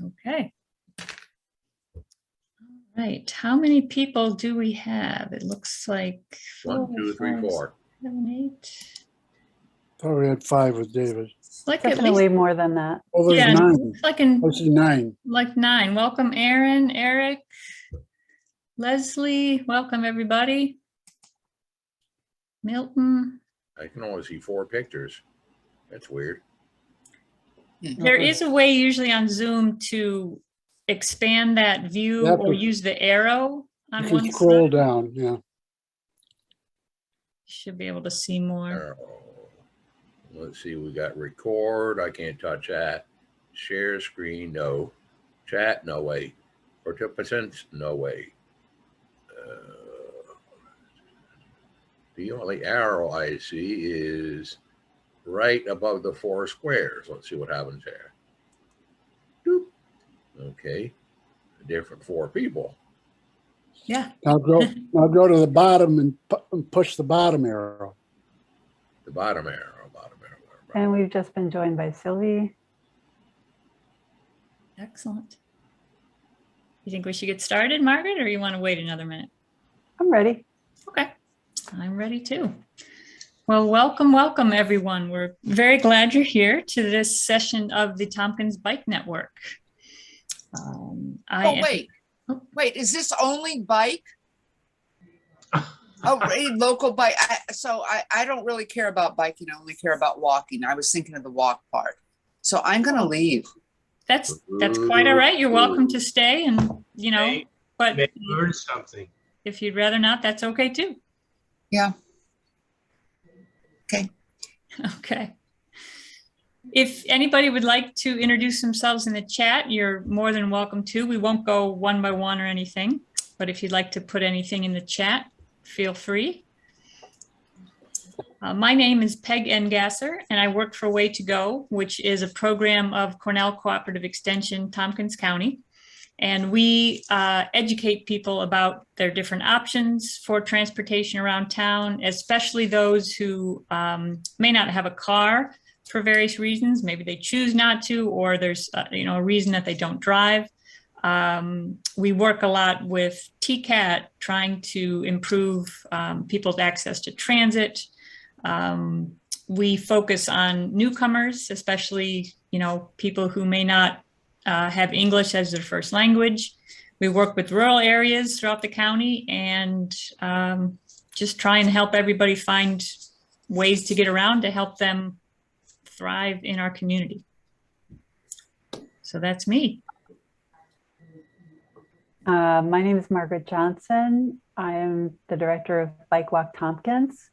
Okay. All right. How many people do we have? It looks like 1, 2, 3, 4. 7, 8. Thought we had 5 with David. It's like at Definitely least, more than that. Oh, there's yeah, 9. it's like I see 9. 9. Welcome, Aaron, Eric, Leslie. Welcome, everybody. Milton. I can only see 4 pictures. That's weird. There is a way usually on Zoom to expand that view Yep. or use the arrow on You one can scroll side. down, yeah. Should be able to see more. Let's see, we got record. I can't touch that. Share screen, no. Chat, no way. Participants, no way. The only arrow I see is right above the 4 squares. Let's see what happens there. Doop. Okay, a different 4 people. Yeah. Now go to the bottom and push the bottom arrow. The bottom arrow. And we've just been joined by Sylvie. Excellent. You think we should get started, Margaret, or you want to wait another minute? I'm ready. Okay, I'm ready too. Well, welcome everyone. We're very glad you're here to this session of the Tompkins Bike Network. Wait, is this only bike? Oh, local bike. I don't really care about biking. I only care about walking. I was thinking of the walk part. So I'm going to leave. That's quite all right. You're welcome to stay and, but Maybe learn something. if you'd rather not, that's okay too. Yeah. Okay. Okay. If anybody would like to introduce themselves in the chat, you're more than welcome to. We won't go one by one or anything, but if you'd like to put anything in the chat, feel free. My name is Peg Engasser, and I work for Way to Go, which is a program of Cornell Cooperative Extension, Tompkins County. And we educate people about their different options for transportation around town, especially those who may not have a car for various reasons. Maybe they choose not to, or there's a reason that they don't drive. We work a lot with TCAT, trying to improve people's access to transit. We focus on newcomers, especially, people who may not have English as their first language. We work with rural areas throughout the county and just try and help everybody find ways to get around to help them thrive in our community. So that's me. My name is Margaret Johnson. I am the director of Bike Walk Tompkins.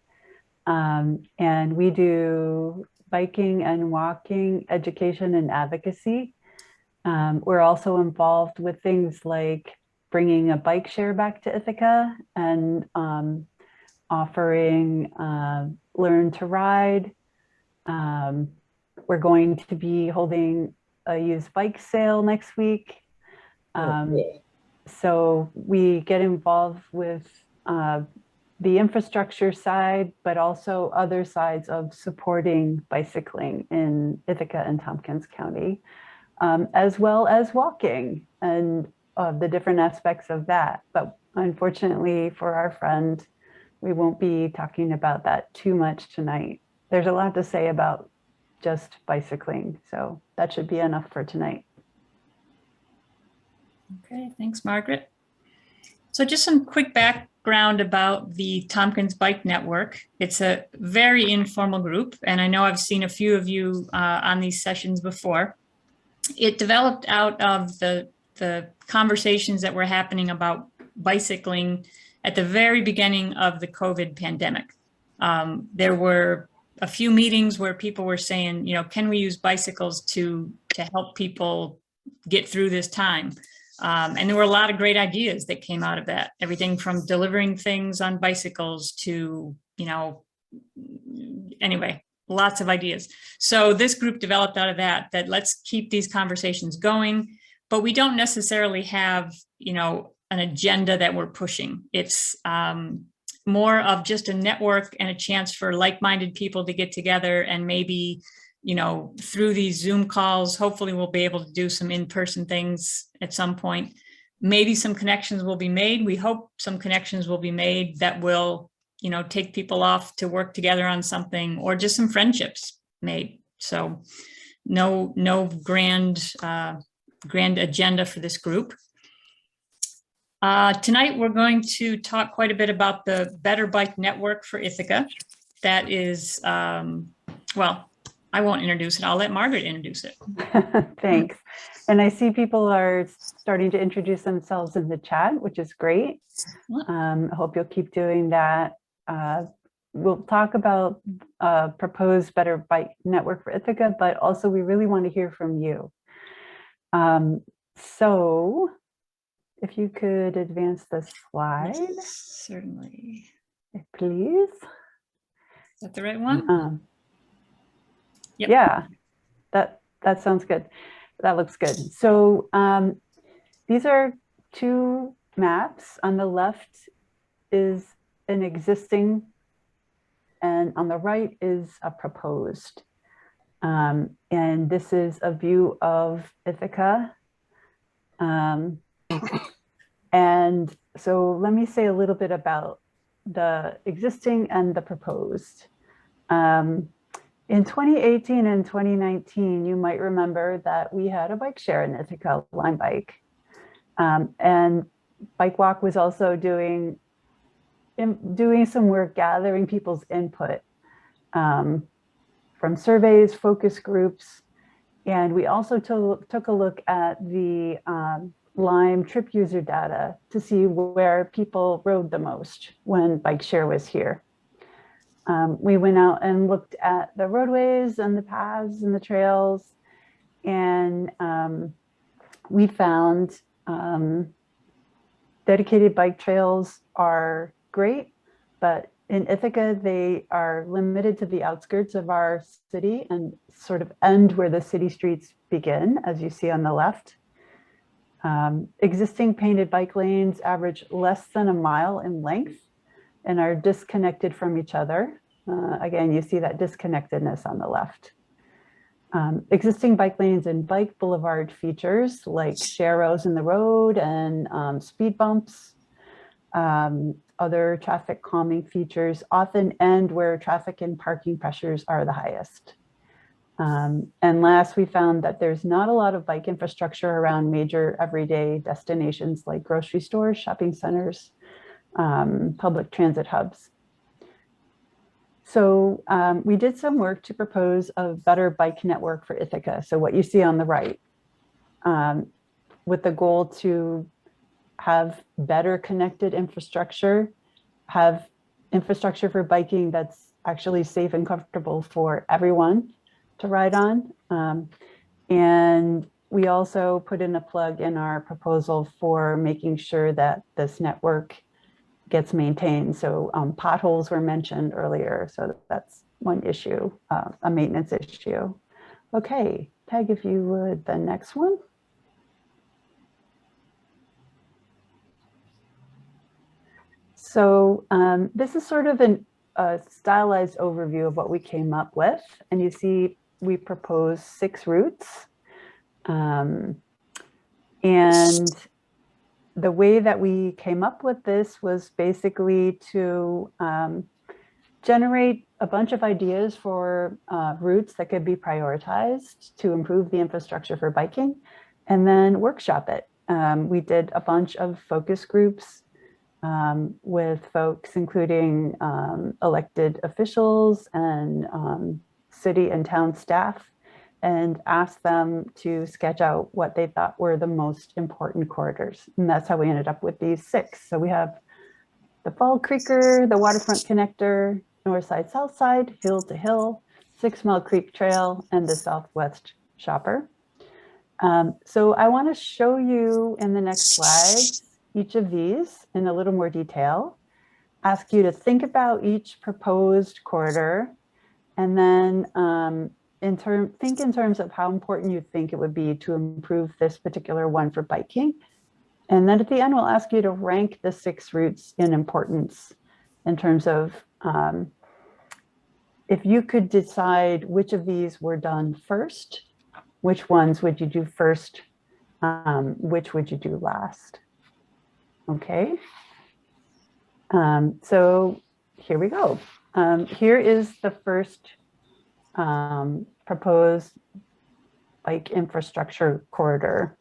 And we do biking and walking education and advocacy. We're also involved with things like bringing a bike share back to Ithaca and offering Learn to Ride. We're going to be holding a used bike sale next week. So we get involved with the infrastructure side, but also other sides of supporting bicycling in Ithaca and Tompkins County, as well as walking and the different aspects of that. But unfortunately for our friend, we won't be talking about that too much tonight. There's a lot to say about just bicycling, so that should be enough for tonight. Okay, thanks, Margaret. So just some quick background about the Tompkins Bike Network. It's a very informal group, and I know I've seen a few of you on these sessions before. It developed out of the conversations that were happening about bicycling at the very beginning of the COVID pandemic. There were a few meetings where people were saying, can we use bicycles to help people get through this time? And there were a lot of great ideas that came out of that. Everything from delivering things on bicycles to, anyway, lots of ideas. So this group developed out of that let's keep these conversations going, but we don't necessarily have, an agenda that we're pushing. It's more of just a network and a chance for like-minded people to get together and maybe through these Zoom calls, hopefully we'll be able to do some in-person things at some point. Maybe some connections will be made. We hope some connections will be made that will, take people off to work together on something, or just some friendships made. So no grand agenda for this group. Tonight, we're going to talk quite a bit about the Better Bike Network for Ithaca. That is, well, I won't introduce it. I'll let Margaret introduce it. Thanks. And I see people are starting to introduce themselves in the chat, which is great. I hope you'll keep doing that. We'll talk about proposed Better Bike Network for Ithaca, but also we really want to hear from you. So if you could advance the slide. Yes, certainly. Please. Is that the right one? Yep. Yeah, that sounds good. That looks good. So these are two maps. On the left is an existing, and on the right is a proposed. And this is a view of Ithaca. And so let me say a little bit about the existing and the proposed. In 2018 and 2019, you might remember that we had a bike share in Ithaca, Lime Bike. And Bike Walk was also doing some work gathering people's input from surveys, focus groups. And we also took a look at the Lime trip user data to see where people rode the most when bike share was here. We went out and looked at the roadways and the paths and the trails, and we found dedicated bike trails are great, but in Ithaca, they are limited to the outskirts of our city and sort of end where the city streets begin, as you see on the left. Existing painted bike lanes average less than a mile in length and are disconnected from each other. Again, you see that disconnectedness on the left. Existing bike lanes and bike boulevard features like sharrows in the road and speed bumps, other traffic calming features often end where traffic and parking pressures are the highest. And last, we found that there's not a lot of bike infrastructure around major everyday destinations like grocery stores, shopping centers, public transit hubs. So we did some work to propose a better bike network for Ithaca. So what you see on the right, with the goal to have better connected infrastructure, have infrastructure for biking that's actually safe and comfortable for everyone to ride on. And we also put in a plug in our proposal for making sure that this network gets maintained. So potholes were mentioned earlier. So that's one issue, a maintenance issue. Okay, Peg, if you would, the next one. So this is sort of a stylized overview of what we came up with. And you see, we proposed 6 routes. And the way that we came up with this was basically to generate a bunch of ideas for routes that could be prioritized to improve the infrastructure for biking, and then workshop it. We did a bunch of focus groups with folks, including elected officials and city and town staff, and asked them to sketch out what they thought were the most important corridors. And that's how we ended up with these 6. So we have the Fall Creeker, the Waterfront Connector, North Side, South Side, Hill to Hill, 6 Mile Creek Trail, and the Southwest Shopper. So I want to show you in the next slide each of these in a little more detail, ask you to think about each proposed corridor, and then think in terms of how important you think it would be to improve this particular one for biking. And then at the end, we'll ask you to rank the 6 routes in importance in terms of if you could decide which of these were done first, which ones would you do first? Which would you do last? Okay. So here we go. Here is the first proposed bike infrastructure corridor.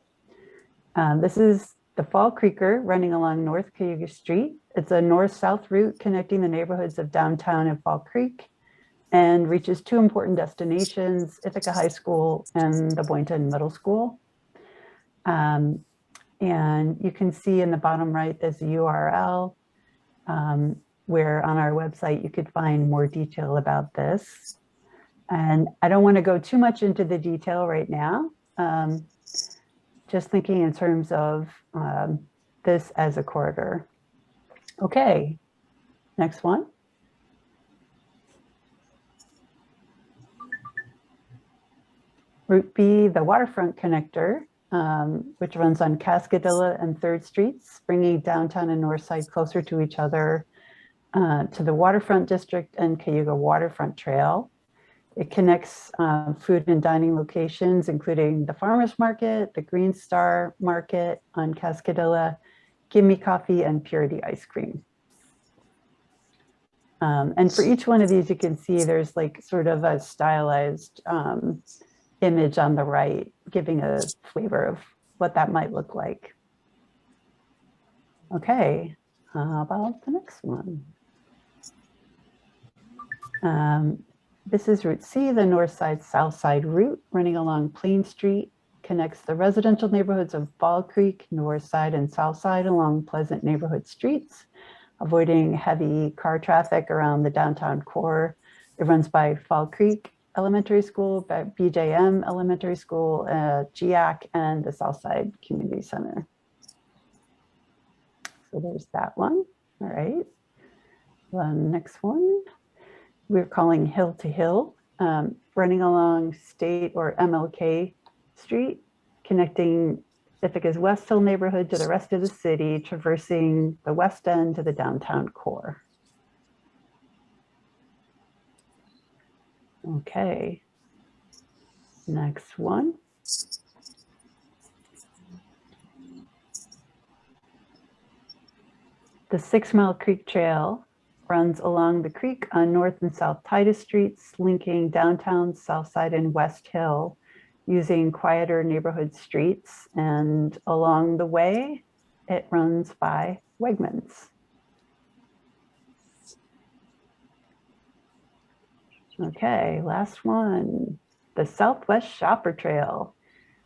This is the Fall Creeker running along North Cayuga Street. It's a north-south route connecting the neighborhoods of downtown and Fall Creek and reaches two important destinations, Ithaca High School and the Boynton Middle School. And you can see in the bottom right, there's a URL where on our website, you could find more detail about this. And I don't want to go too much into the detail right now. Just thinking in terms of this as a corridor. Okay, next one. Route B, the waterfront connector, which runs on Cascadilla and 3rd Streets, bringing downtown and north side closer to each other to the waterfront district and Cayuga Waterfront Trail. It connects food and dining locations, including the Farmers Market, the Green Star Market on Cascadilla, Gimme Coffee, and Purity Ice Cream. And for each one of these, you can see there's like sort of a stylized image on the right, giving a flavor of what that might look like. Okay, how about the next one? This is Route C, the north side, south side route running along Plain Street, connects the residential neighborhoods of Fall Creek, north side and south side along pleasant neighborhood streets, avoiding heavy car traffic around the downtown core. It runs by Fall Creek Elementary School, BJM Elementary School, GIAC, and the Southside Community Center. So there's that one. All right. The next one, we're calling Hill to Hill, running along State or MLK Street, connecting Ithaca's West Hill neighborhood to the rest of the city, traversing the West End to the downtown core. Okay, next one. The 6 Mile Creek Trail runs along the creek on North and South Titus Streets, linking downtown, South Side, and West Hill, using quieter neighborhood streets. And along the way, it runs by Wegmans. Okay, last one. The Southwest Shopper Trail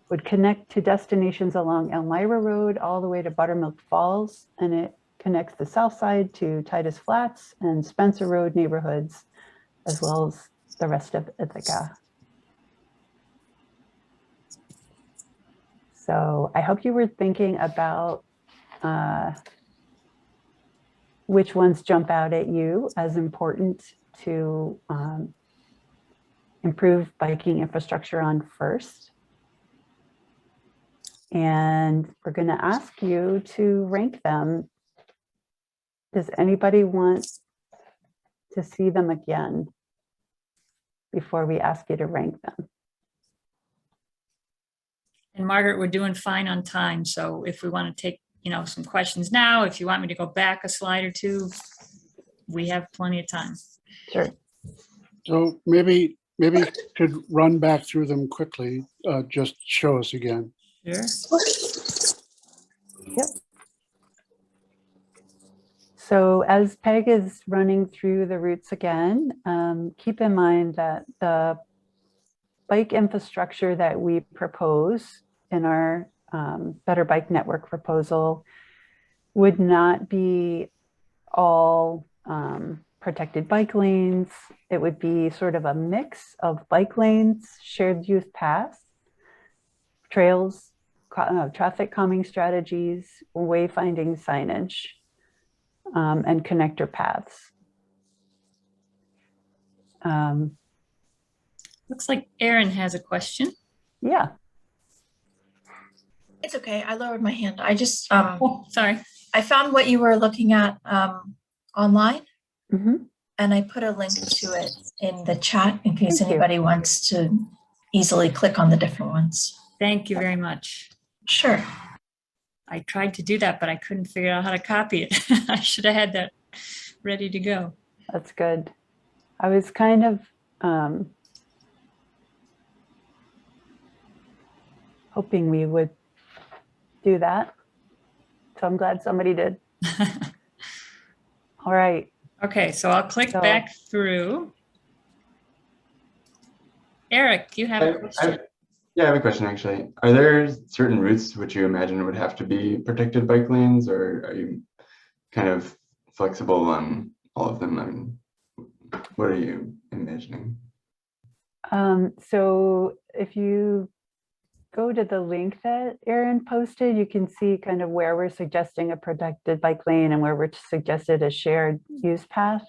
would connect to destinations along Elmira Road all the way to Buttermilk Falls, and it connects the south side to Titus Flats and Spencer Road neighborhoods, as well as the rest of Ithaca. So I hope you were thinking about which ones jump out at you as important to improve biking infrastructure on first. And we're going to ask you to rank them. Does anybody want to see them again before we ask you to rank them? And Margaret, we're doing fine on time. So if we want to take, some questions now, if you want me to go back a slide or two, we have plenty of time. Sure. So maybe you could run back through them quickly. Just show us again. Sure. Yep. So as Peg is running through the routes again, keep in mind that the bike infrastructure that we propose in our Better Bike Network proposal would not be all protected bike lanes. It would be sort of a mix of bike lanes, shared use paths, trails, traffic calming strategies, wayfinding signage, and connector paths. Looks like Erin has a question. Yeah. It's okay. I lowered my hand. I just, Oh, sorry. I found what you were looking at online. Mm-hmm. And I put a link to it in the chat in case Thank you. anybody wants to easily click on the different ones. Thank you very much. Sure. I tried to do that, but I couldn't figure out how to copy it. I should have had that ready to go. That's good. I was kind of hoping we would do that. So I'm glad somebody did. All right. Okay, so I'll click So- back through. Eric, you have a question? Yeah, I have a question actually. Are there certain routes which you imagine would have to be protected bike lanes, or are you kind of flexible on all of them? I mean, what are you imagining? So if you go to the link that Erin posted, you can see kind of where we're suggesting a protected bike lane and where we're suggested a shared use path.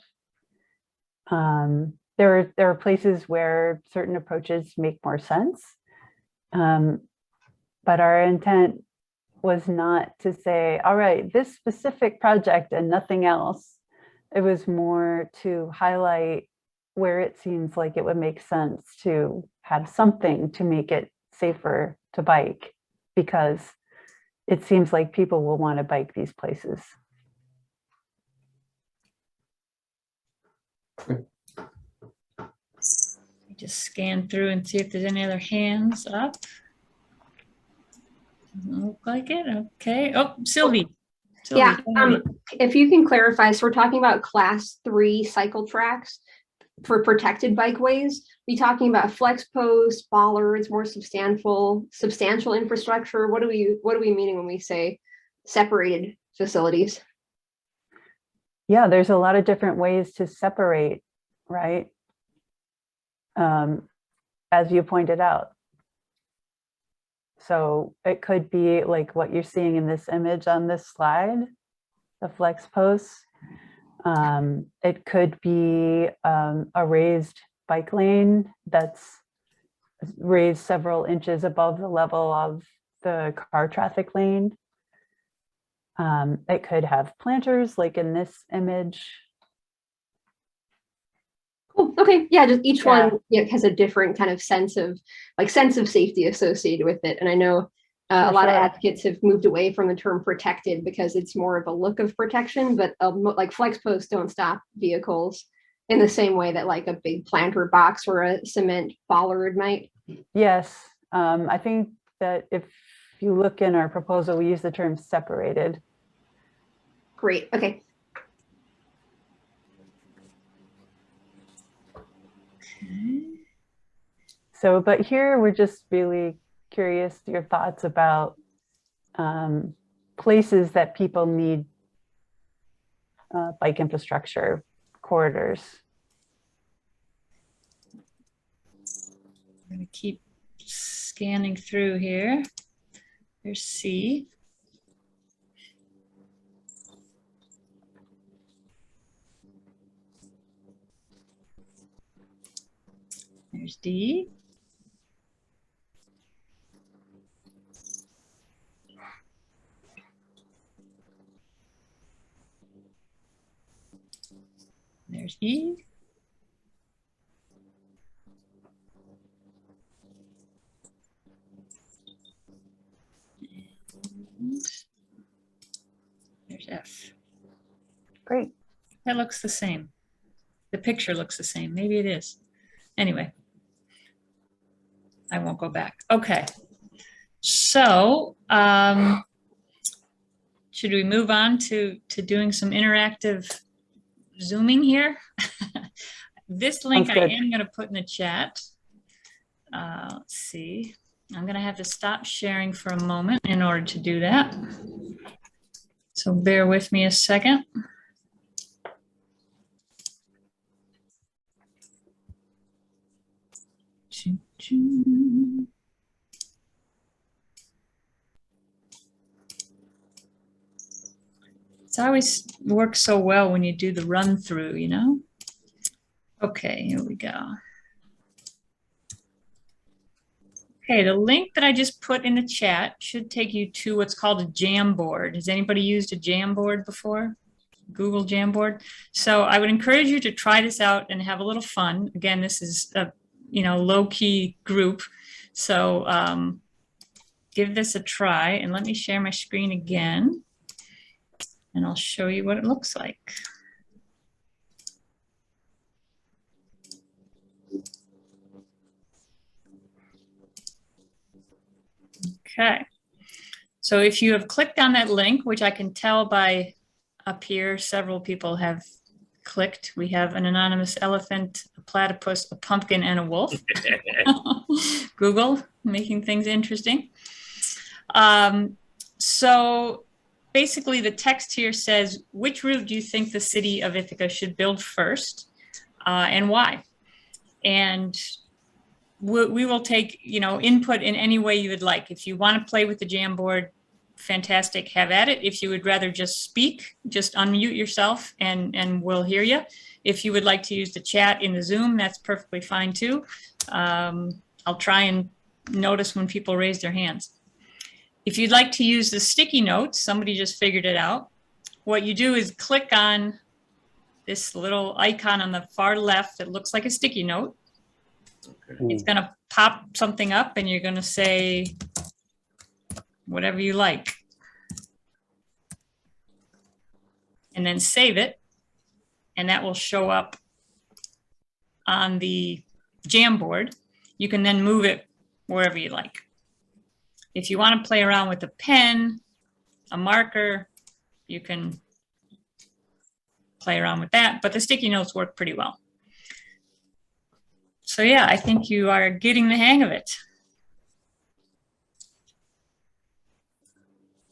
There are places where certain approaches make more sense. But our intent was not to say, all right, this specific project and nothing else. It was more to highlight where it seems like it would make sense to have something to make it safer to bike, because it seems like people will want to bike these places. Just scan through and see if there's any other hands up. Doesn't look like it. Okay. Oh, Sylvie. Yeah, go ahead. if you can clarify, so we're talking about class 3 cycle tracks for protected bikeways. We talking about flex posts, bollards, more substantial infrastructure? What are we meaning when we say separated facilities? Yeah, there's a lot of different ways to separate, right? As you pointed out. So it could be like what you're seeing in this image on this slide, the flex posts. It could be a raised bike lane that's raised several inches above the level of the car traffic lane. It could have planters like in this image. Cool. Okay. Yeah. Just each Yeah. one has a different kind of sense of safety associated with it. And I know a For lot of sure. advocates have moved away from the term protected because it's more of a look of protection, but like flex posts don't stop vehicles in the same way that like a big planter box or a cement bollard might. Yes, I think that if you look in our proposal, we use the term separated. Great. Okay. So, but here we're just really curious your thoughts about places that people need bike infrastructure corridors. I'm going to keep scanning through here. There's C. There's D. There's E. And there's F. Great. That looks the same. The picture looks the same. Maybe it is. Anyway, I won't go back. Okay. So, should we move on to doing some interactive zooming here? This link Sounds I good. am going to put in the chat. Let's see. I'm going to have to stop sharing for a moment in order to do that. So bear with me a second. It's always works so well when you do the run through, you know? Okay, here we go. Okay, the link that I just put in the chat should take you to what's called a Jamboard. Has anybody used a Jamboard before? Google Jamboard. So I would encourage you to try this out and have a little fun. Again, this is a low-key group. So give this a try, and let me share my screen again, and I'll show you what it looks like. Okay. So if you have clicked on that link, which I can tell by up here, several people have clicked. We have an anonymous elephant, a platypus, a pumpkin, and a wolf. Google, making things interesting. So basically the text here says, which route do you think the city of Ithaca should build first, and why? And we will take, input in any way you would like. If you want to play with the Jamboard, fantastic, have at it. If you would rather just speak, just unmute yourself and we'll hear you. If you would like to use the chat in the Zoom, that's perfectly fine too. I'll try and notice when people raise their hands. If you'd like to use the sticky notes, somebody just figured it out. What you do is click on this little icon on the far left that looks like a sticky note. Okay. It's going to pop something up and you're going to say whatever you like. And then save it. And that will show up on the Jamboard. You can then move it wherever you like. If you want to play around with a pen, a marker, you can play around with that, but the sticky notes work pretty well. So yeah, I think you are getting the hang of it.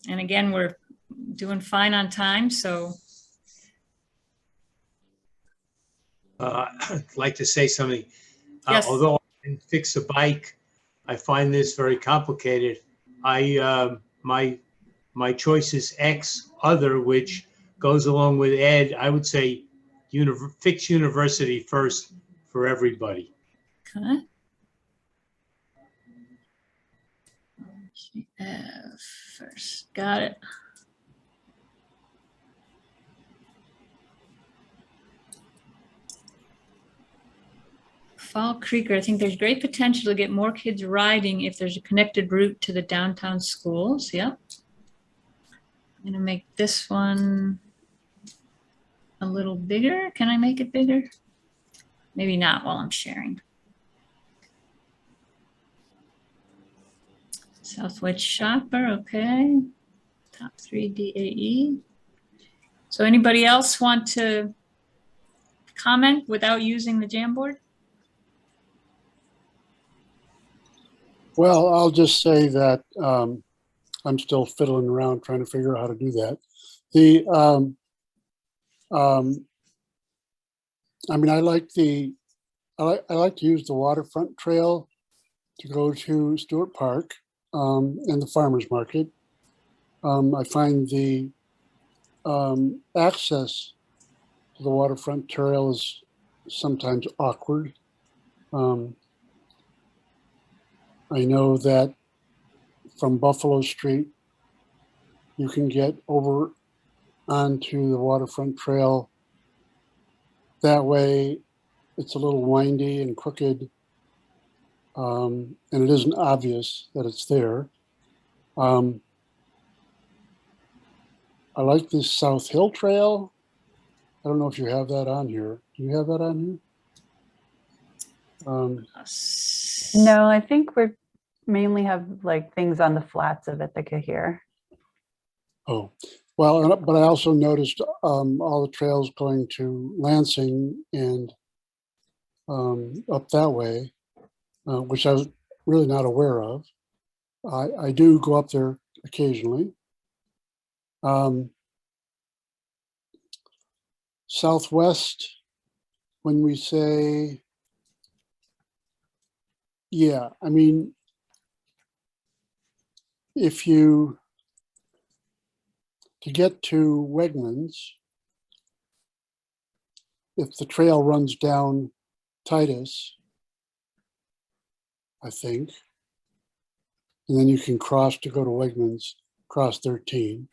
And again, we're doing fine on time, so. I'd like to say something. Yes. Although I can fix a bike, I find this very complicated. My choice is X other, which goes along with Ed. I would say fix university first for everybody. Okay. First, got it. Fall Creeker, I think there's great potential to get more kids riding if there's a connected route to the downtown schools. Yep. I'm gonna make this one a little bigger. Can I make it bigger? Maybe not while I'm sharing. Southwest Shopper, okay. Top 3 DAE. So anybody else want to comment without using the Jamboard? Well, I'll just say that I'm still fiddling around trying to figure out how to do that. I mean, I like to use the waterfront trail to go to Stewart Park and the farmers market. I find the access to the waterfront trail is sometimes awkward. I know that from Buffalo Street, you can get over onto the waterfront trail. That way, it's a little windy and crooked, and it isn't obvious that it's there. I like this South Hill Trail. I don't know if you have that on here. Do you have that on here? No, I think we mainly have like things on the flats of Ithaca here. Oh, well, but I also noticed all the trails going to Lansing and up that way, which I was really not aware of. I do go up there occasionally. Southwest, when we say, yeah, I mean, to get to Wegmans, if the trail runs down Titus, I think, and then you can cross to go to Wegmans, cross 13.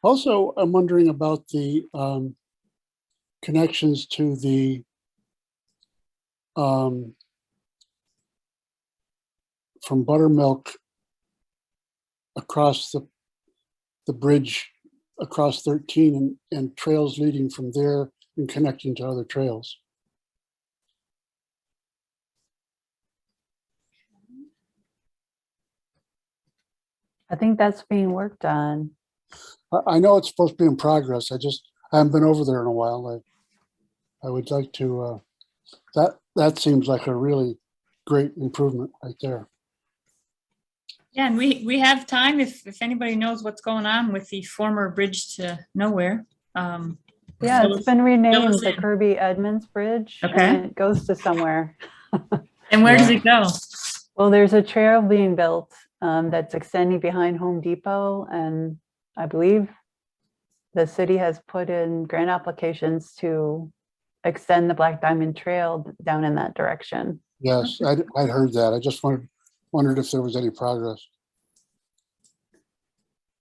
Also, I'm wondering about the connections to the from Buttermilk across the bridge across 13 and trails leading from there and connecting to other trails. I think that's being worked on. I know it's supposed to be in progress. I haven't been over there in a while. I would like to, that seems like a really great improvement right there. Yeah, and we have time if anybody knows what's going on with the former bridge to nowhere. Yeah, it's been renamed the Kirby Edmonds Bridge. Okay. And it goes to somewhere. And where does it go? Well, there's a trail being built that's extending behind Home Depot, and I believe the city has put in grant applications to extend the Black Diamond Trail down in that direction. Yes, I'd heard that. I just wondered if there was any progress.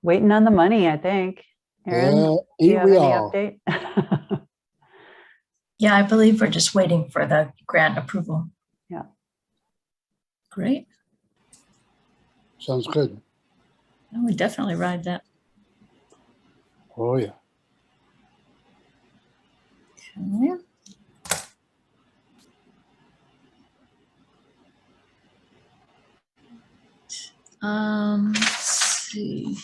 Waiting on the money, I think. Erin, do you have any update? Yeah, I believe we're just waiting for the grant approval. Yeah. Great. Sounds good. I would definitely ride that. Oh, yeah. Okay. Let's see.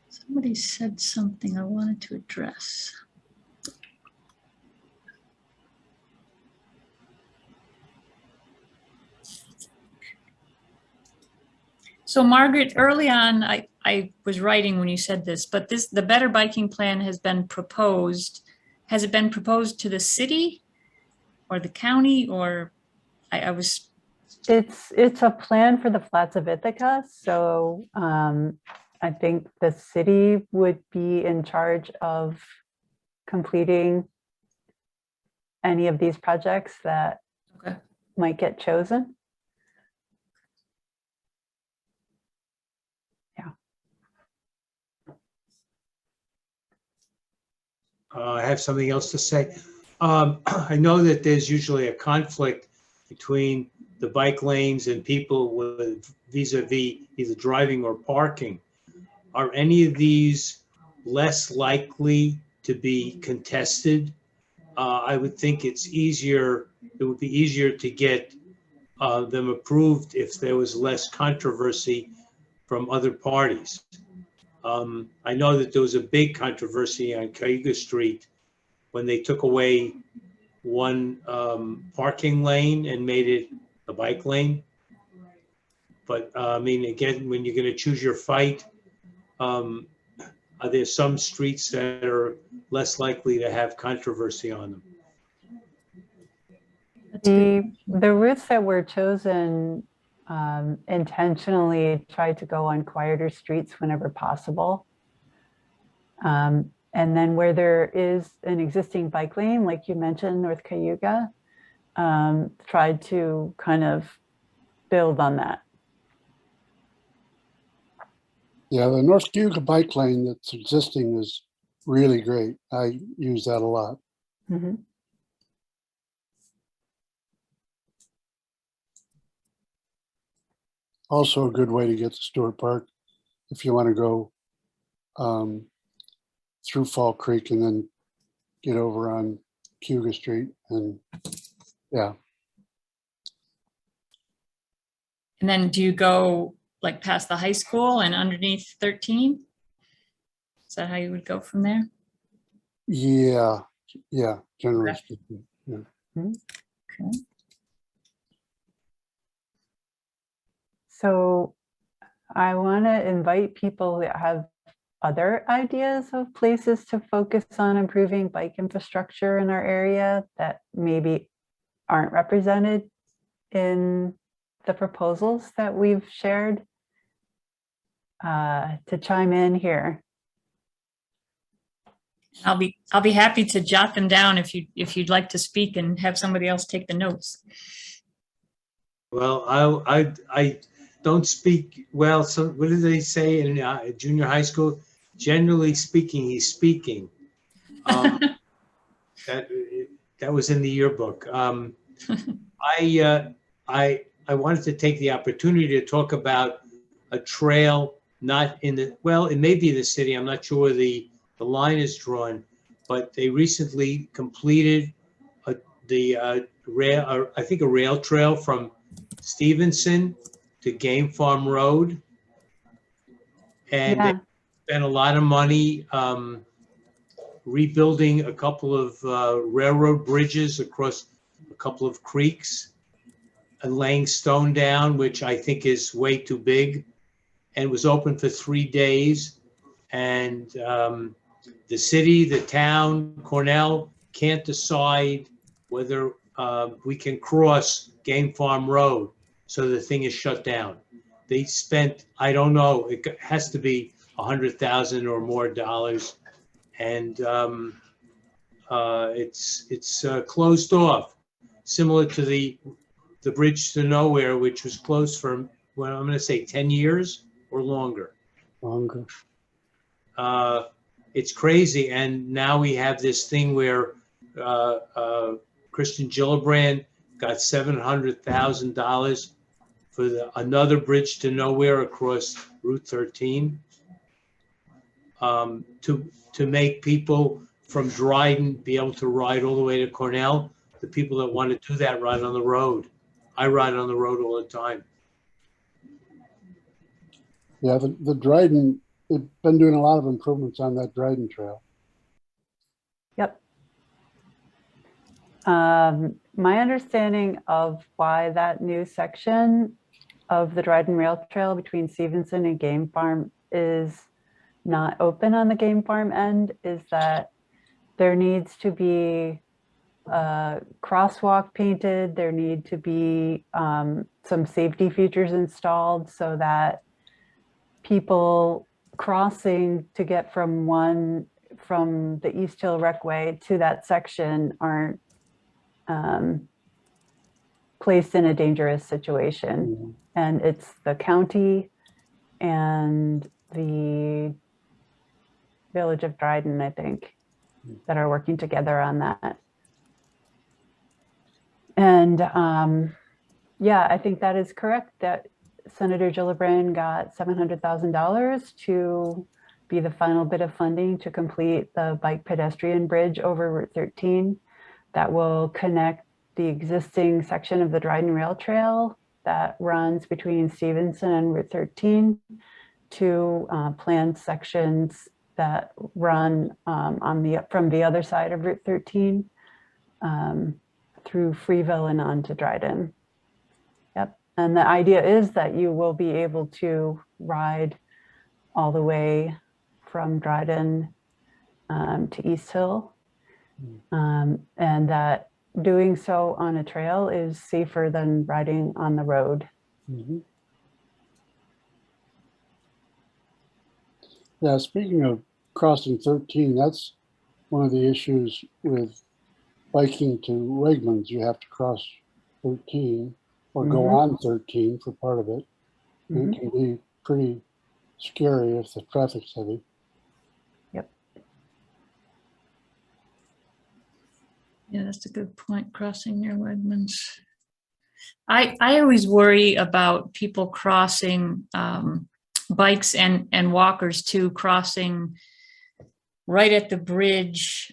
Somebody said something I wanted to address. So Margaret, early on, I was writing when you said this, but the Better Biking Plan has been proposed. Has it been proposed to the city or the county, or I was? It's a plan for the flats of Ithaca. So I think the city would be in charge of completing any of these projects that might get chosen. I have something else to say. I know that there's usually a conflict between the bike lanes and people with vis-a-vis either driving or parking. Are any of these less likely to be contested? I would think it would be easier to get them approved if there was less controversy from other parties. I know that there was a big controversy on Cayuga Street when they took away one parking lane and made it a bike lane. But I mean, again, when you're going to choose your fight, are there some streets that are less likely to have controversy on them? The routes that were chosen intentionally tried to go on quieter streets whenever possible. And then where there is an existing bike lane, like you mentioned, North Cayuga, tried to kind of build on that. Yeah, the North Cayuga bike lane that's existing is really great. I use that a lot. Mm-hmm. Also a good way to get to Stewart Park if you want to go through Fall Creek and then get over on Cayuga Street. And yeah. And then do you go like past the high school and underneath 13? Is that how you would go from there? Yeah, generally speaking. Yeah. Okay. So I want to invite people that have other ideas of places to focus on improving bike infrastructure in our area that maybe aren't represented in the proposals that we've shared, to chime in here. I'll be happy to jot them down if you'd like to speak and have somebody else take the notes. Well, I don't speak well. So what do they say in junior high school? generally speaking, he's speaking. That was in the yearbook. I wanted to take the opportunity to talk about a trail, not in the, well, it may be the city. I'm not sure where the line is drawn, but they recently completed I think a rail trail from Stevenson to Game Farm Road. And Yeah. they spent a lot of money rebuilding a couple of railroad bridges across a couple of creeks and laying stone down, which I think is way too big. And it was open for 3 days. And the city, the town, Cornell can't decide whether we can cross Game Farm Road. So the thing is shut down. They spent, I don't know, it has to be $100,000 or more dollars. And it's closed off, similar to the bridge to nowhere, which was closed for, well, I'm going to say 10 years or longer. Longer. It's crazy. And now we have this thing where Christian Gillibrand got $700,000 for another bridge to nowhere across Route 13 to make people from Dryden be able to ride all the way to Cornell. The people that want to do that ride on the road. I ride on the road all the time. Yeah, the Dryden, they've been doing a lot of improvements on that Dryden trail. Yep. My understanding of why that new section of the Dryden Rail Trail between Stevenson and Game Farm is not open on the Game Farm end is that there needs to be a crosswalk painted. There need to be some safety features installed so that people crossing to get from the East Hill Recway to that section aren't placed in a dangerous situation. Mm-hmm. And it's the county and the village of Dryden, I think, that are working together on that. And yeah, I think that is correct that Senator Gillibrand got $700,000 to be the final bit of funding to complete the bike pedestrian bridge over Route 13 that will connect the existing section of the Dryden Rail Trail that runs between Stevenson and Route 13 to planned sections that run from the other side of Route 13 through Freeville and on to Dryden. Yep. And the idea is that you will be able to ride all the way from Dryden to East Hill. And that doing so on a trail is safer than riding on the road. Mm-hmm. Yeah, speaking of crossing 13, that's one of the issues with biking to Wegmans. You have to cross 13 or go on 13 for part of it. And it can be pretty scary if the traffic's heavy. Yep. Yeah, that's a good point, crossing near Wegmans. I always worry about people crossing bikes and walkers too, crossing right at the bridge.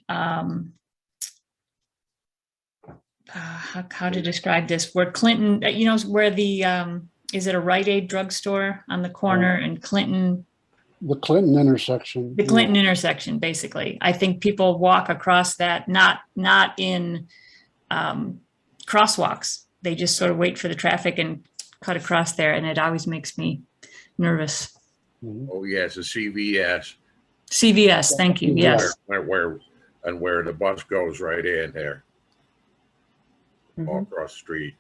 How to describe this? Where Clinton, you know, where the is it a Rite Aid drugstore on the corner and Clinton? The Clinton intersection. The Clinton intersection, basically. I think people walk across that, not in crosswalks. They just sort of wait for the traffic and cut across there, and it always makes me nervous. Oh yes, a CVS. CVS, thank you. Yes. Where the bus goes right in there, all across the street.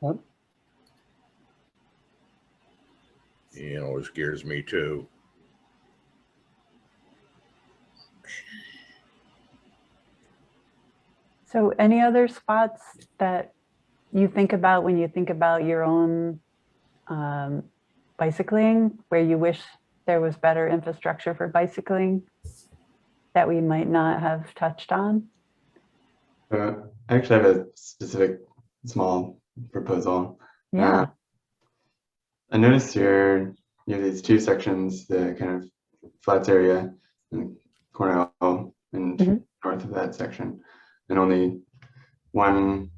Yep. You know, it scares me too. So any other spots that you think about when you think about your own bicycling where you wish there was better infrastructure for bicycling that we might not have touched on? I actually have a specific small proposal. Yeah. I noticed here you have these two sections, the kind of flats area and Cornell and north of that section, and only one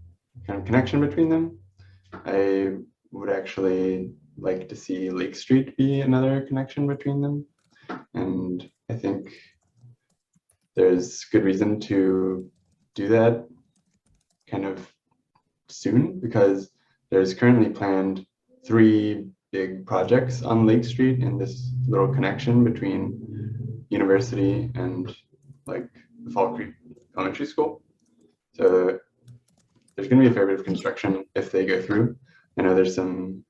kind of connection between them. I would actually like to see Lake Street be another connection between them. And I think there's good reason to do that kind of soon, because there's currently planned 3 big projects on Lake Street in this little connection between University and like the Fall Creek Elementary School. So there's going to be a fair bit of construction if they go through. I know there's some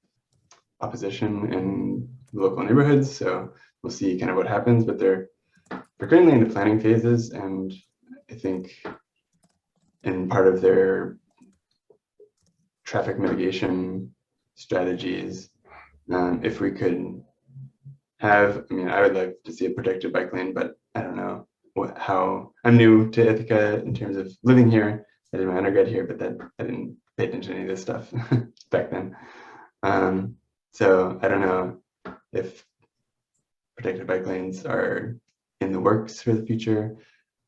opposition in the local neighborhoods, so we'll see kind of what happens, but they're currently in the planning phases, and I think in part of their traffic mitigation strategies, if we could have, I mean, I would like to see a protected bike lane, but I don't know how, I'm new to Ithaca in terms of living here. I did my undergrad here, but that I didn't pay attention to any of this stuff back then. So I don't know if protected bike lanes are in the works for the future,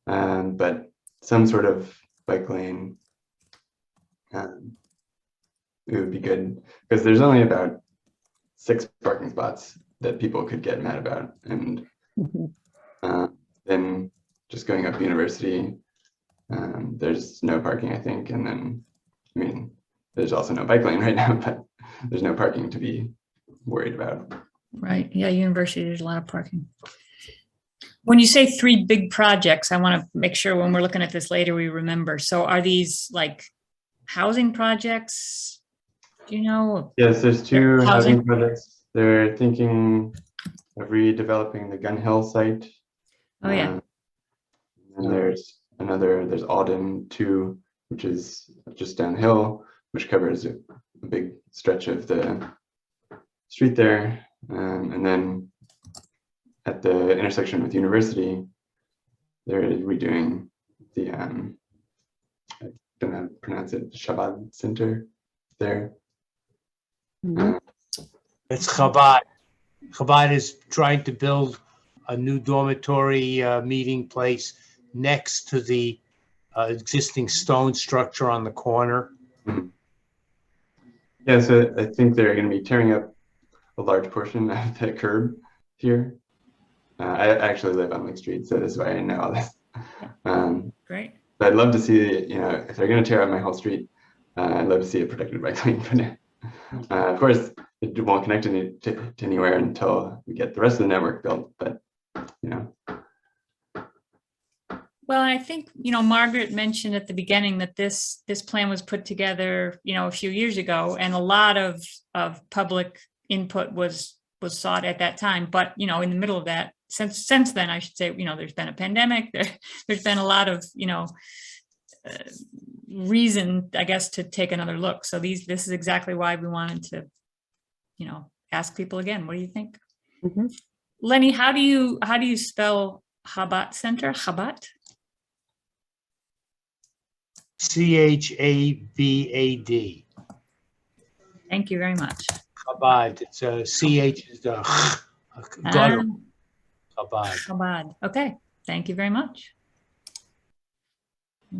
but some sort of bike lane, it would be good, because there's only about 6 parking spots that people could get mad about, and then just going up University, there's no parking, I think, and then, I mean, there's also no bike lane right now, but there's no parking to be worried about. Right. Yeah, University, there's a lot of parking. When you say 3 big projects, I want to make sure when we're looking at this later, we remember. So are these like housing projects? Do you know? Yes, there's 2 housing projects. They're thinking of redeveloping the Gun Hill site. Oh, yeah. And there's Alden 2, which is just downhill, which covers a big stretch of the street there. And then at the intersection with University, they're redoing the, I don't know how to pronounce it, Shabbat Center there. It's Chabad. Chabad is trying to build a new dormitory meeting place next to the existing stone structure on the corner. Yeah, so I think they're going to be tearing up a large portion of the curb here. I actually live on Lake Street, so this is why I know all this. Great. But I'd love to see, you know, if they're going to tear up my whole street, I'd love to see a protected bike lane for now. Of course, it won't connect to anywhere until we get the rest of the network built, but, you know. Well, I think, you know, Margaret mentioned at the beginning that this plan was put together, you know, a few years ago, and a lot of public input was sought at that time. But, you know, in the middle of that, since then, I should say, you know, there's been a pandemic, there's been a lot of, you know, reason, I guess, to take another look. So this is exactly why we wanted to, you know, ask people again, what do you think? Lenny, how do you spell Chabad Center? Chabad? Chabad. Thank you very much. Chabad. It's CH is the Chabad. Chabad. Okay. Thank you very much.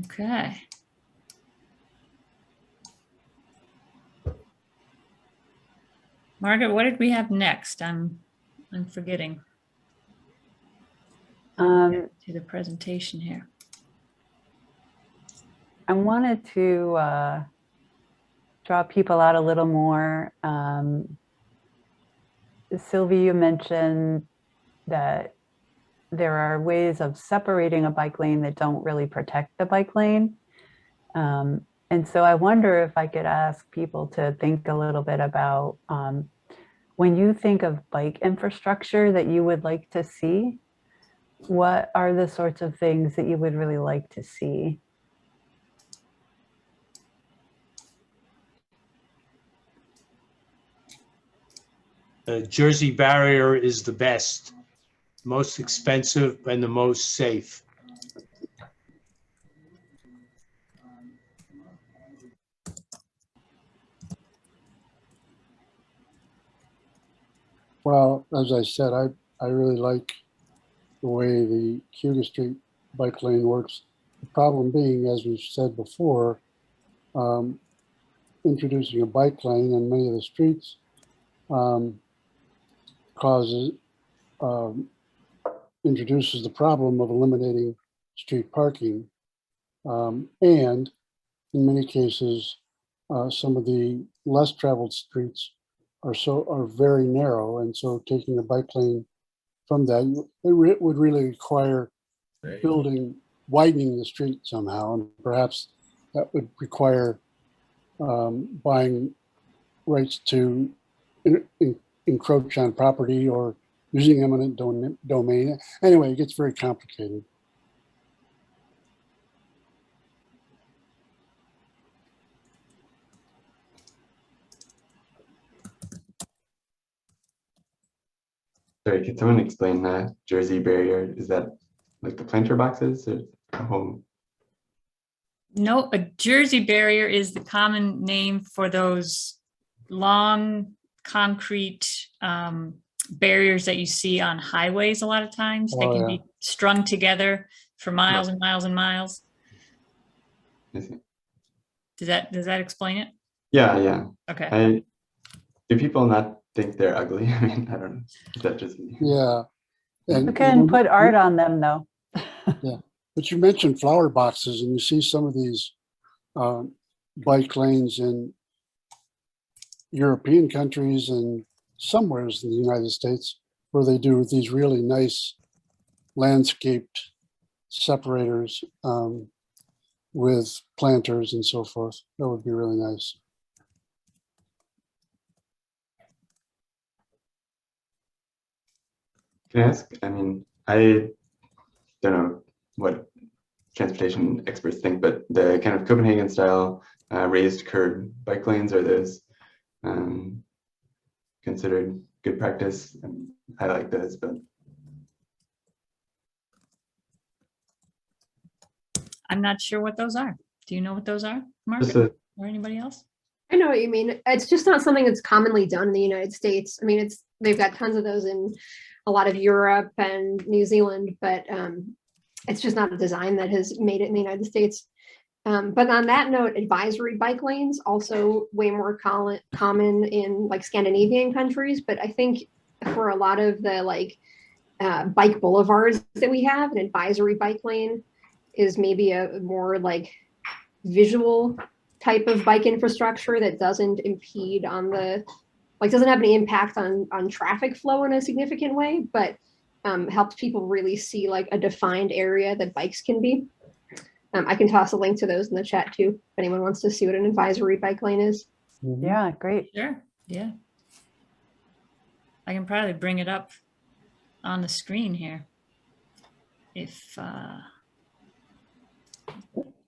Okay. Margaret, what did we have next? I'm forgetting. To the presentation here. I wanted to draw people out a little more. Sylvie, you mentioned that there are ways of separating a bike lane that don't really protect the bike lane. And so I wonder if I could ask people to think a little bit about when you think of bike infrastructure that you would like to see, what are the sorts of things that you would really like to see? The Jersey barrier is the best, most expensive and the most safe. Well, as I said, I really like the way the Cuda Street bike lane works. The problem being, as we've said before, introducing a bike lane in many of the streets causes introduces the problem of eliminating street parking, and in many cases, some of the less traveled streets are very narrow, and so taking a bike lane from that would really require widening the street somehow, and perhaps that would require buying rights to encroach on property or using eminent domain. Anyway, it gets very complicated. Sorry, could someone explain that Jersey barrier? Is that like the planter boxes or a whole? No, a Jersey barrier is the common name for those long concrete barriers that you see on highways a lot of times. They can be strung together for miles and miles and miles. Does that explain it? Yeah. Okay. Do people not think they're ugly? I mean, I don't know. Is that just me? Yeah. And You can put art on them though. Yeah, but you mentioned flower boxes, and you see some of these bike lanes in European countries and somewheres in the United States where they do these really nice landscaped separators with planters and so forth. That would be really nice. Can I ask? I mean, I don't know what transportation experts think, but the kind of Copenhagen style raised curb bike lanes, are those considered good practice? And I like those, but I'm not sure what those are. Do you know what those are, Mark, or anybody else? I know what you mean. It's just not something that's commonly done in the United States. I mean, they've got tons of those in a lot of Europe and New Zealand, but it's just not a design that has made it in the United States. But on that note, advisory bike lanes also way more common in like Scandinavian countries. But I think for a lot of the like bike boulevards that we have, an advisory bike lane is maybe a more like visual type of bike infrastructure that doesn't impede on the, like doesn't have any impact on traffic flow in a significant way, but helps people really see like a defined area that bikes can be. I can toss a link to those in the chat too, if anyone wants to see what an advisory bike lane is. Yeah, great. Sure. Yeah. I can probably bring it up on the screen here. If And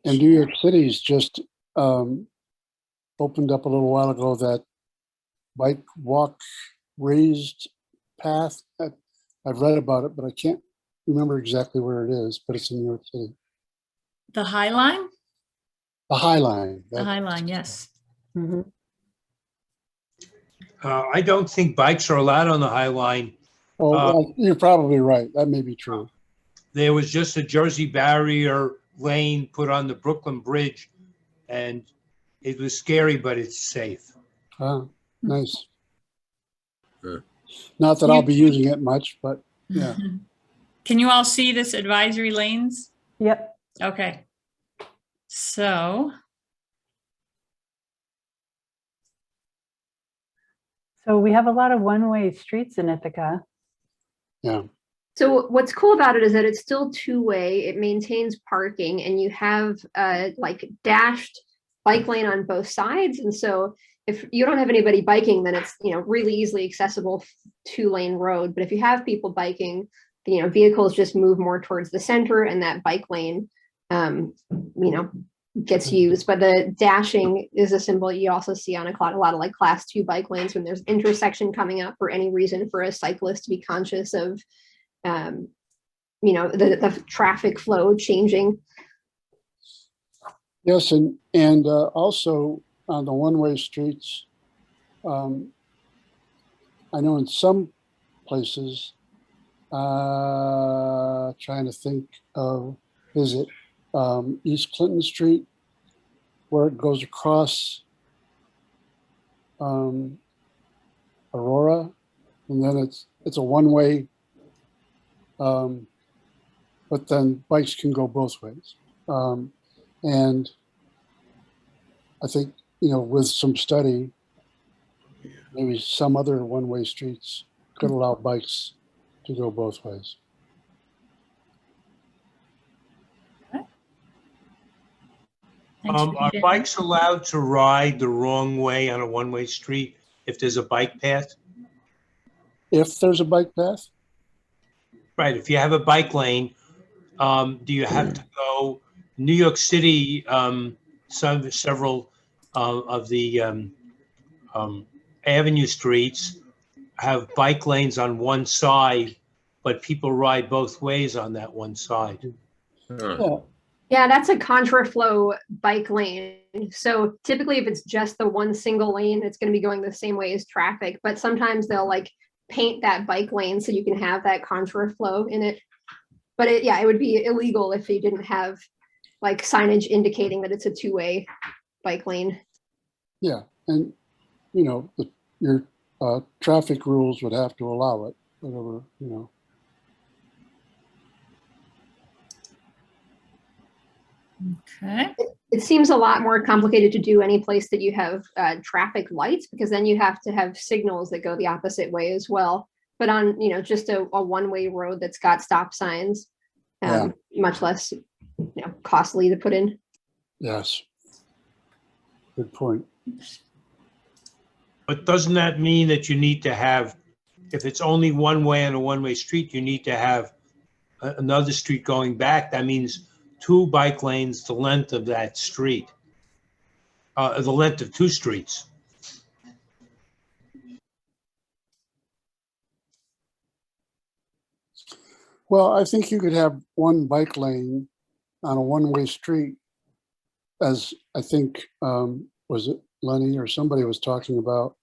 New York City's just opened up a little while ago that bike walk raised path. I've read about it, but I can't remember exactly where it is, but it's in New York City. the High Line? The High Line. The High Line, yes. Mm-hmm. I don't think bikes are allowed on the High Line. Well, you're probably right. That may be true. There was just a Jersey barrier lane put on the Brooklyn Bridge, and it was scary, but it's safe. Ah, nice. Sure. Not that I'll be using it much, but yeah. Can you all see this advisory lanes? Yep. Okay. So we have a lot of one-way streets in Ithaca. Yeah. So what's cool about it is that it's still two-way, it maintains parking, and you have like dashed bike lane on both sides. And so if you don't have anybody biking, then it's, you know, really easily accessible two-lane road. But if you have people biking, you know, vehicles just move more towards the center, and that bike lane, you know, gets used, but the dashing is a symbol you also see on a lot of like class 2 bike lanes when there's intersection coming up for any reason for a cyclist to be conscious of, you know, the traffic flow changing. Yes, and also on the one-way streets, I know in some places, trying to think of, is it East Clinton Street, where it goes across Aurora, and then it's a one-way, but then bikes can go both ways. And I think, you know, with some study, maybe some other one-way streets could allow bikes to go both ways. Are bikes allowed to ride the wrong way on a one-way street if there's a bike path? If there's a bike path? Right, if you have a bike lane, do you have to go, New York City, several of the avenue streets have bike lanes on one side, but people ride both ways on that one side. Yeah. Yeah, that's a contraflow bike lane. So typically if it's just the one single lane, it's going to be going the same way as traffic, but sometimes they'll like paint that bike lane so you can have that contraflow in it. But it would be illegal if you didn't have like signage indicating that it's a two-way bike lane. Yeah, and you know, your traffic rules would have to allow it, whatever, you know. Okay. It seems a lot more complicated to do any place that you have traffic lights, because then you have to have signals that go the opposite way as well. But on, you know, just a one-way road that's got stop signs, much less, you know, costly to put in. Yes. Good point. But doesn't that mean that you need to have, if it's only one way on a one-way street, you need to have another street going back? That means 2 bike lanes the length of that street, the length of 2 streets. Well, I think you could have one bike lane on a one-way street, as I think, was it Lenny or somebody was talking about,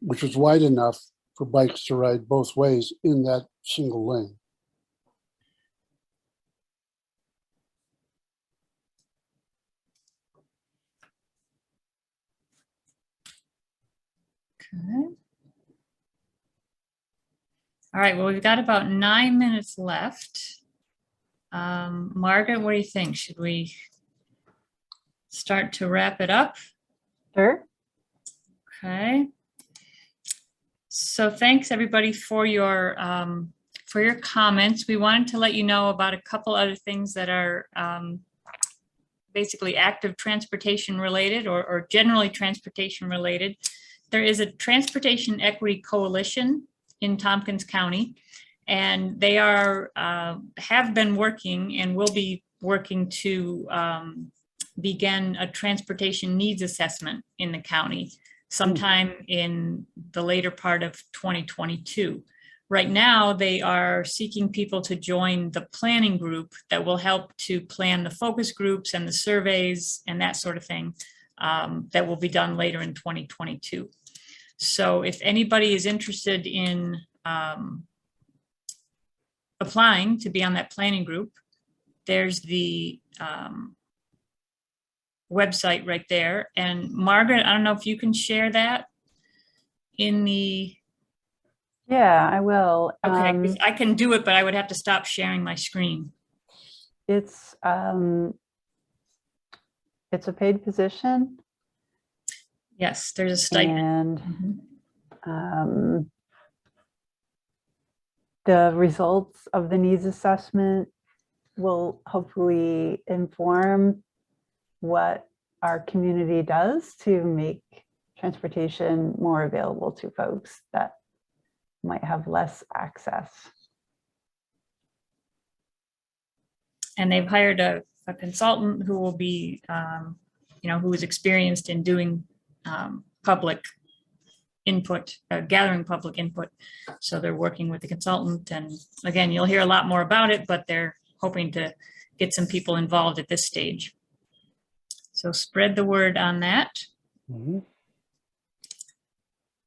which was wide enough for bikes to ride both ways in that single lane. Okay. All right, well, we've got about 9 minutes left. Margaret, what do you think? Should we start to wrap it up? Sure. Okay. So thanks everybody for your comments. We wanted to let you know about a couple other things that are basically active transportation related or generally transportation related. There is a Transportation Equity Coalition in Tompkins County, and they are have been working and will be working to begin a transportation needs assessment in the county sometime in the later part of 2022. Right now, they are seeking people to join the planning group that will help to plan the focus groups and the surveys and that sort of thing that will be done later in 2022. So if anybody is interested in applying to be on that planning group, there's the website right there. And Margaret, I don't know if you can share that in the... Yeah, I will. Okay, 'cause I can do it, but I would have to stop sharing my screen. It's a paid position. Yes, there's a stipend. And the results of the needs assessment will hopefully inform what our community does to make transportation more available to folks that might have less access. And they've hired a a consultant who will be, who is experienced in doing public input, gathering public input. So they're working with the consultant, and again, you'll hear a lot more about it, but they're hoping to get some people involved at this stage. So spread the word on that. Mhm.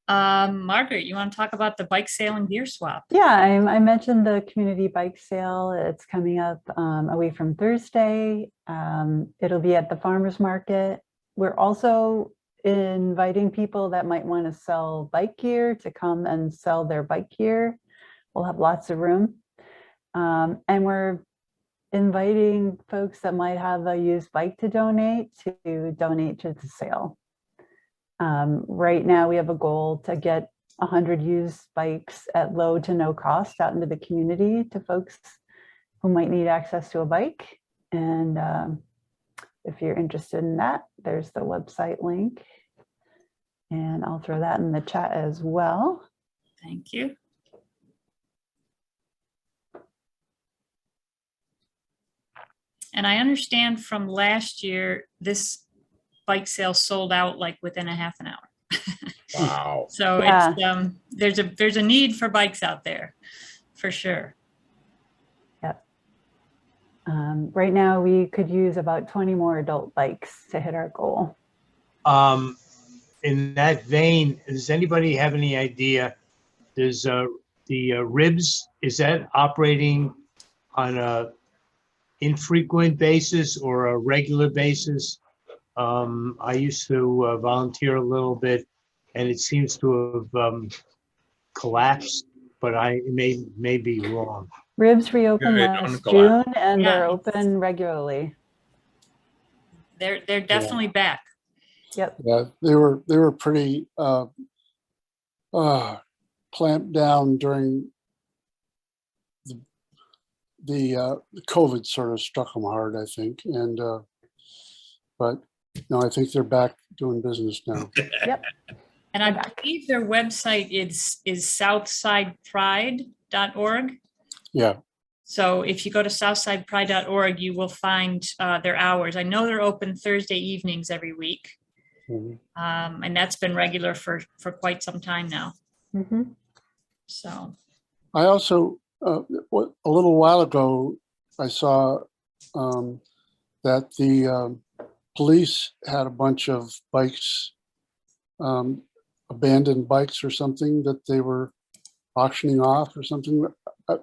Margaret, you want to talk about the bike sale and gear swap? Yeah, I mentioned the community bike sale. It's coming up a week from Thursday. It'll be at the farmers market. We're also inviting people that might want to sell bike gear to come and sell their bike gear. We'll have lots of room. And we're inviting folks that might have a used bike to donate to the sale. Right now we have a goal to get 100 used bikes at low to no cost out into the community to folks who might need access to a bike. And if you're interested in that, there's the website link. And I'll throw that in the chat as well. Thank you. And I understand from last year, this bike sale sold out like within a half an hour. Wow. So Yeah. it's there's a need for bikes out there, for sure. Yep. Right now we could use about 20 more adult bikes to hit our goal. In that vein, does anybody have any idea? Does the ribs, is that operating on a infrequent basis or a regular basis? I used to volunteer a little bit, and it seems to have collapsed, but I may be wrong. Ribs reopened Yeah, it last don't June collapse. and Yeah. they're open regularly. They're definitely back. Yep. Yeah, they were pretty clamped down during the COVID sort of struck them hard, I think. And but no, I think they're back doing business now. Yep. And I believe their website is southsidepride.org. Yeah. So if you go to southsidepride.org, you will find their hours. I know they're open Thursday evenings every week. Mhm. And that's been regular for quite some time now. Mm-hmm. So I also, a little while ago, I saw that the police had a bunch of bikes, abandoned bikes or something that they were auctioning off or something.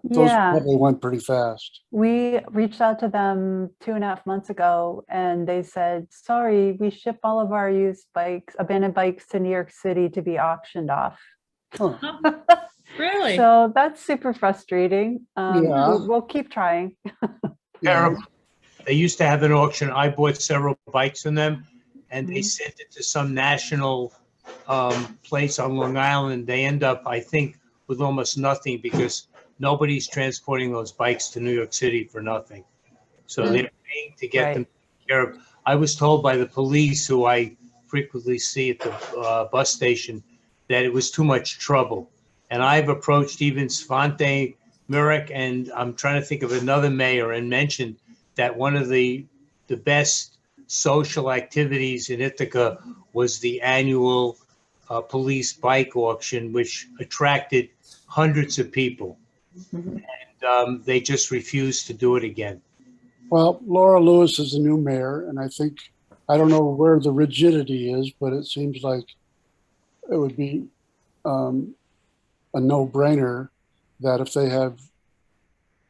Those Yeah. probably went pretty fast. We reached out to them 2.5 months ago and they said, sorry, we ship all of our used bikes, abandoned bikes to New York City to be auctioned off. Huh. really? So that's super frustrating. Yeah. We'll keep trying. Terrible. They used to have an auction. I bought several bikes from them, and they sent it to some national place on Long Island. They end up, I think, with almost nothing because nobody's transporting those bikes to New York City for nothing. So they're paying to get them taken care of. I was told by the police, who I frequently see at the bus station, that it was too much trouble. And I've approached even Svante Murek, and I'm trying to think of another mayor, and mentioned that one of the best social activities in Ithaca was the annual police bike auction, which attracted hundreds of people. And they just refused to do it again. Well, Laura Lewis is the new mayor, and I don't know where the rigidity is, but it seems like it would be a no-brainer that if they have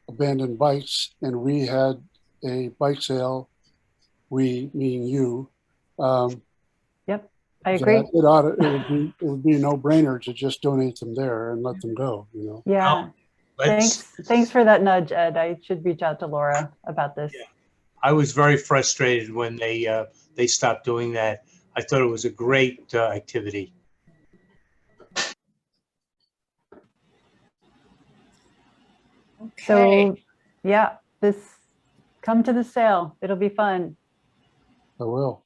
abandoned bikes and we had a bike sale, we meaning you. Yep, I agree. It would be a no-brainer to just donate them there and let them go. You know. Yeah. Thanks for that nudge, Ed. I should reach out to Laura about this. Yeah. I was very frustrated when they stopped doing that. I thought it was a great activity. okay. So yeah, come to the sale. It'll be fun. I will.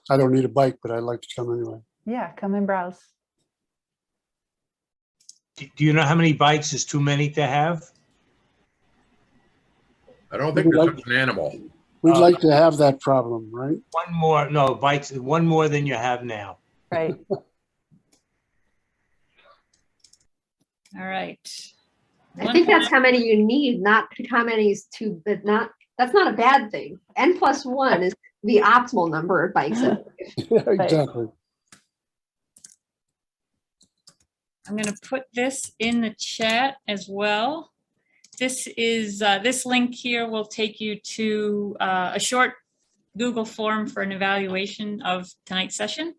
I don't need a bike, but I'd like to come anyway. Yeah, come and browse. Do you know how many bikes is too many to have? I don't think there's such an animal. We'd like to have that problem, right? One more, no, bikes, one more than you have now. Right. All right. I think that's how many you need, not how many is too, but not, that's not a bad thing. N+1 is the optimal number of bikes. Yeah, exactly. I'm going to put this in the chat as well. This is this link here will take you to a short Google form for an evaluation of tonight's session.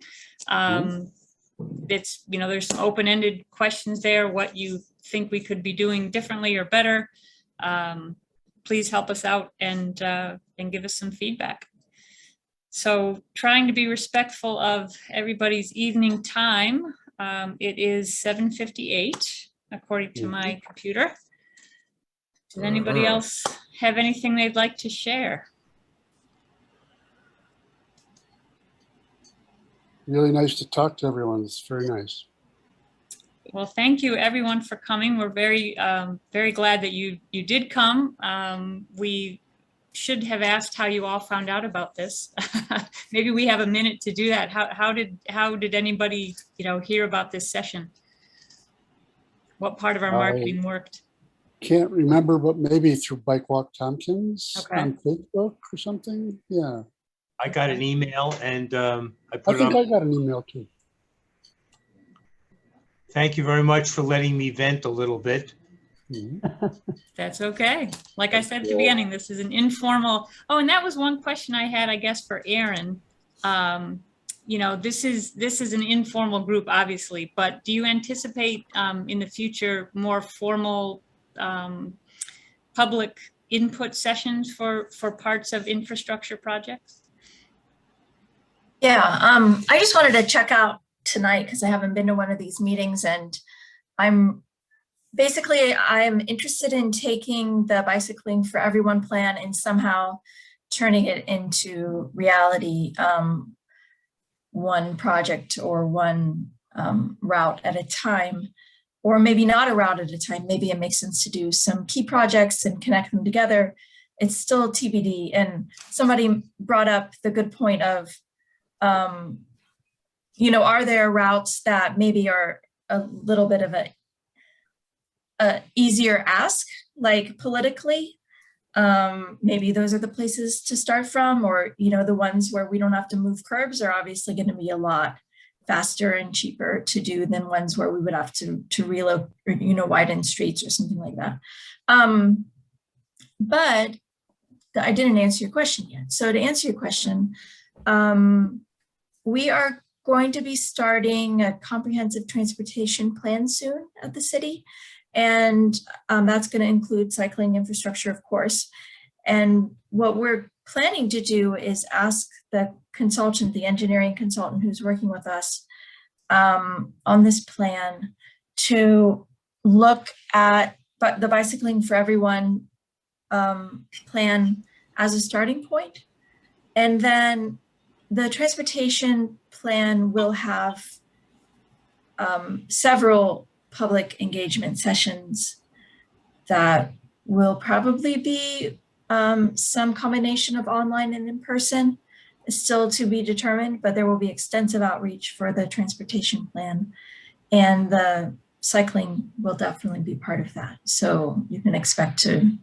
It's, you know, there's some open-ended questions there, what you think we could be doing differently or better. Please help us out and give us some feedback. So trying to be respectful of everybody's evening time. It is 7:58 according to my computer. Does anybody else have anything they'd like to share? Really nice to talk to everyone. It's very nice. Well, thank you everyone for coming. We're very, very glad that you did come. We should have asked how you all found out about this. Maybe we have a minute to do that. How did anybody, you know, hear about this session? What part of our marketing worked? Can't remember, but maybe through Bike Walk Tompkins on Facebook or something. Yeah. I got an email and I think I got an email too. Thank you very much for letting me vent a little bit. That's okay. Like I said at the beginning, this is an informal. Oh, and that was one question I had, I guess, for Aaron. You know, this is an informal group, obviously, but do you anticipate in the future more formal public input sessions for parts of infrastructure projects? Yeah, I just wanted to check out tonight because I haven't been to one of these meetings, and I'm interested in taking the Bicycling for Everyone plan and somehow turning it into reality, one project or one route at a time, or maybe not a route at a time. Maybe it makes sense to do some key projects and connect them together. It's still TBD. And somebody brought up the good point of, you know, are there routes that maybe are a little bit of a easier ask, like politically? Maybe those are the places to start from, or, you know, the ones where we don't have to move curbs are obviously going to be a lot faster and cheaper to do than ones where we would have to relocate, you know, widen streets or something like that. But I didn't answer your question yet. So to answer your question, we are going to be starting a comprehensive transportation plan soon at the city. And that's going to include cycling infrastructure, of course. And what we're planning to do is ask the consultant, the engineering consultant who's working with us on this plan, to look at the Bicycling for Everyone plan as a starting point. And then the transportation plan will have several public engagement sessions that will probably be some combination of online and in person. Is still to be determined, but there will be extensive outreach for the transportation plan, and the cycling will definitely be part of that. So you can expect to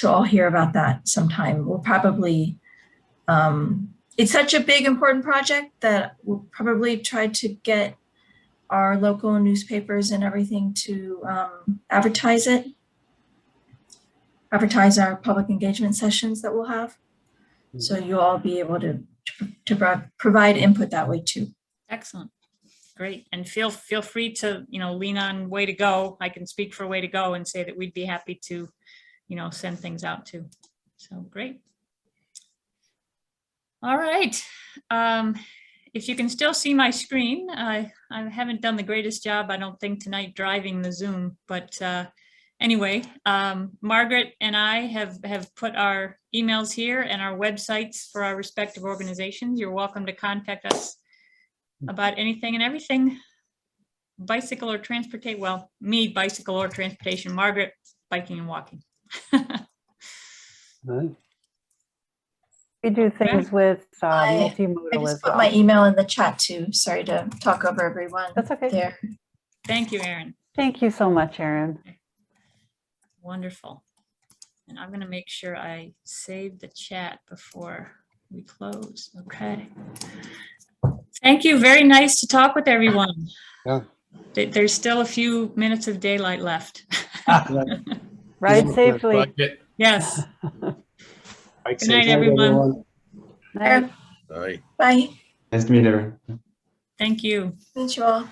all hear about that sometime. We'll probably, it's such a big, important project that we'll probably try to get our local newspapers and everything to advertise our public engagement sessions that we'll have. So you'll all be able to provide input that way too. Excellent. Great. And feel free to, you know, lean on Way to Go. I can speak for Way to Go and say that we'd be happy to, you know, send things out too. So great. All right. If you can still see my screen, I haven't done the greatest job, I don't think, tonight driving the Zoom, but anyway, Margaret and I have put our emails here and our websites for our respective organizations. You're welcome to contact us about anything and everything, bicycle or transportation. Well, me, bicycle or transportation. Margaret, biking and walking. Right. We do things with I multimodal just as put well. my email in the chat too. Sorry to talk over everyone. That's okay. There. Thank you, Erin. Thank you so much, Erin. Wonderful. And I'm going to make sure I save the chat before we close. Okay. Thank you. Very nice to talk with everyone. Yeah. There's still a few minutes of daylight left. Ride Yeah, safely. Budget. Yes. I'd Good say night, Night, everyone. Night. Aye. Bye. Nice to meet everyone. Thank you. Meet you all.